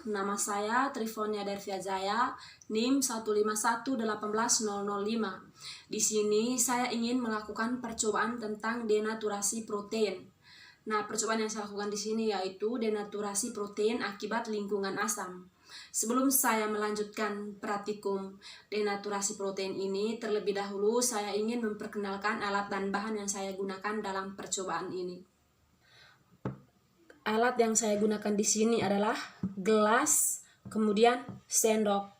nama saya Trifonia Dervia Jaya, NIM 151181005. Di sini saya ingin melakukan percobaan tentang denaturasi protein. Nah, percobaan yang saya lakukan di sini yaitu denaturasi protein akibat lingkungan asam. Sebelum saya melanjutkan praktikum denaturasi protein ini, terlebih dahulu saya ingin memperkenalkan alat dan bahan yang saya gunakan dalam percobaan ini. Alat yang saya gunakan di sini adalah gelas, kemudian sendok.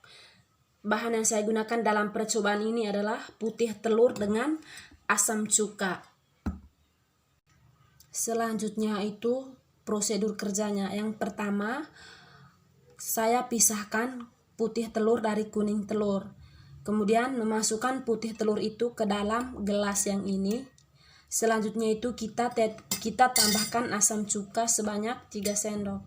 Bahan yang saya gunakan dalam percobaan ini adalah putih telur dengan asam cuka. Selanjutnya itu prosedur kerjanya. Yang pertama, saya pisahkan putih telur dari kuning telur. Kemudian memasukkan putih telur itu ke dalam gelas yang ini. Selanjutnya itu kita tambahkan asam cuka sebanyak 3 sendok.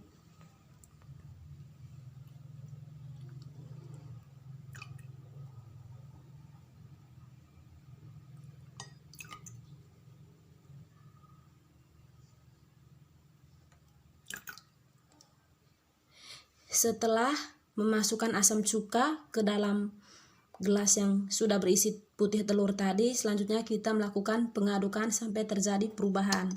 Setelah memasukkan asam cuka ke dalam gelas yang sudah berisi putih telur tadi, selanjutnya kita melakukan pengadukan sampai terjadi perubahan.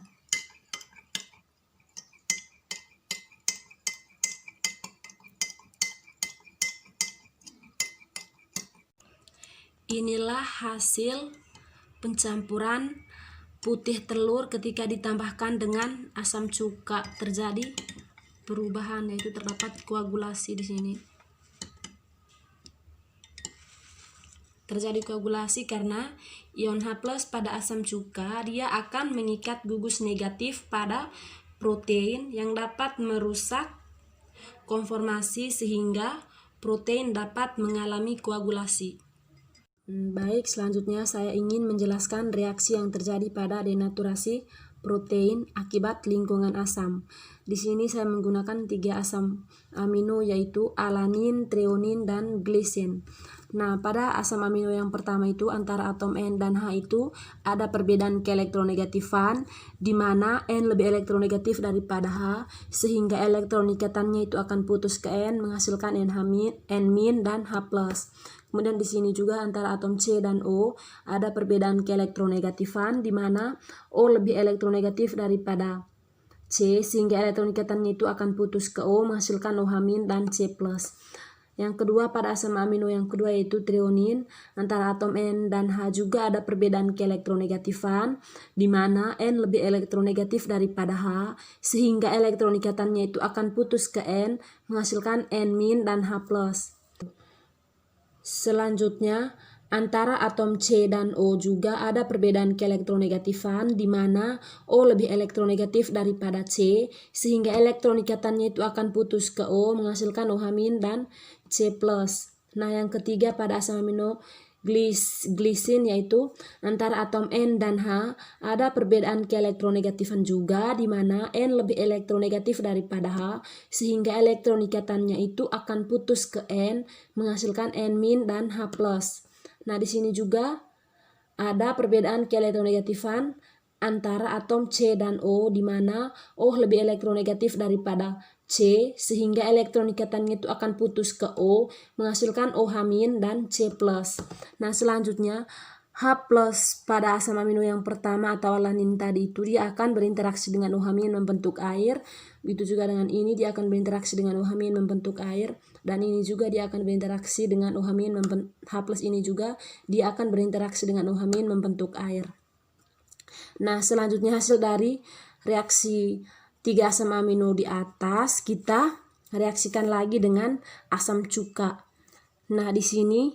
Inilah hasil pencampuran putih telur ketika ditambahkan dengan asam cuka. Terjadi perubahan, yaitu terdapat koagulasi di sini. Terjadi koagulasi karena ion H+ pada asam cuka dia akan mengikat gugus negatif pada protein yang dapat merusak konformasi sehingga protein dapat mengalami koagulasi. Baik, selanjutnya saya ingin menjelaskan reaksi yang terjadi pada denaturasi protein akibat lingkungan asam. Di sini saya menggunakan 3 asam amino yaitu alanin, treonin, dan glisin. Nah, pada asam amino yang pertama itu antara atom N dan H itu ada perbedaan keelektronegatifan di mana N lebih elektronegatif daripada H sehingga elektron ikatannya itu akan putus ke N menghasilkan N- dan H+. Kemudian di sini juga antara atom C dan O ada perbedaan keelektronegatifan di mana O lebih elektronegatif daripada C sehingga elektron ikatannya itu akan putus ke O menghasilkan OH- dan C+. Yang kedua pada asam amino yang kedua yaitu treonin, antara atom N dan H juga ada perbedaan keelektronegatifan di mana N lebih elektronegatif daripada H sehingga elektron ikatannya itu akan putus ke N menghasilkan N- dan H+. Selanjutnya, antara atom C dan O juga ada perbedaan keelektronegatifan di mana O lebih elektronegatif daripada C sehingga elektron ikatannya itu akan putus ke O menghasilkan OH- dan C+. Nah, yang ketiga pada asam amino glisin yaitu antara atom N dan H ada perbedaan keelektronegatifan juga di mana N lebih elektronegatif daripada H sehingga elektron ikatannya itu akan putus ke N menghasilkan N- dan H+. Nah, di sini juga ada perbedaan keelektronegatifan antara atom C dan O di mana O lebih elektronegatif daripada C sehingga elektron ikatannya itu akan putus ke O menghasilkan OH- dan C+. Nah, selanjutnya H+ pada asam amino yang pertama atau alanin tadi itu dia akan berinteraksi dengan OH- membentuk air. Begitu juga dengan ini dia akan berinteraksi dengan OH- membentuk air dan ini juga dia akan berinteraksi dengan OH- H+ ini juga dia akan berinteraksi dengan OH- membentuk air. Nah, selanjutnya hasil dari reaksi 3 asam amino di atas kita reaksikan lagi dengan asam cuka. Nah, di sini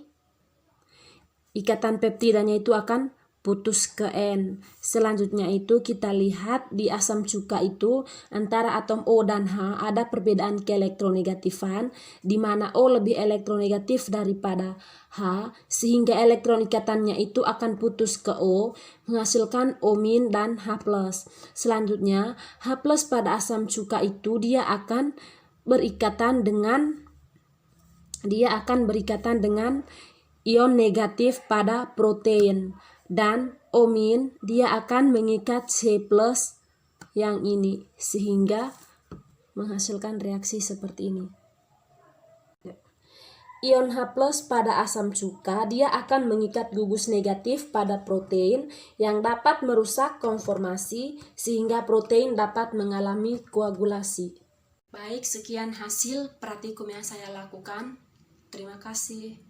ikatan peptidanya itu akan putus ke N. Selanjutnya itu kita lihat di asam cuka itu antara atom O dan H ada perbedaan keelektronegatifan di mana O lebih elektronegatif daripada H sehingga elektron ikatannya itu akan putus ke O menghasilkan O- dan H+. Selanjutnya H+ pada asam cuka itu dia akan berikatan dengan ion negatif pada protein dan O- dia akan mengikat C+ yang ini sehingga menghasilkan reaksi seperti ini. Ion H+ pada asam cuka, dia akan mengikat gugus negatif pada protein yang dapat merusak konformasi sehingga protein dapat mengalami koagulasi. Baik, sekian hasil praktikum yang saya lakukan. Terima kasih.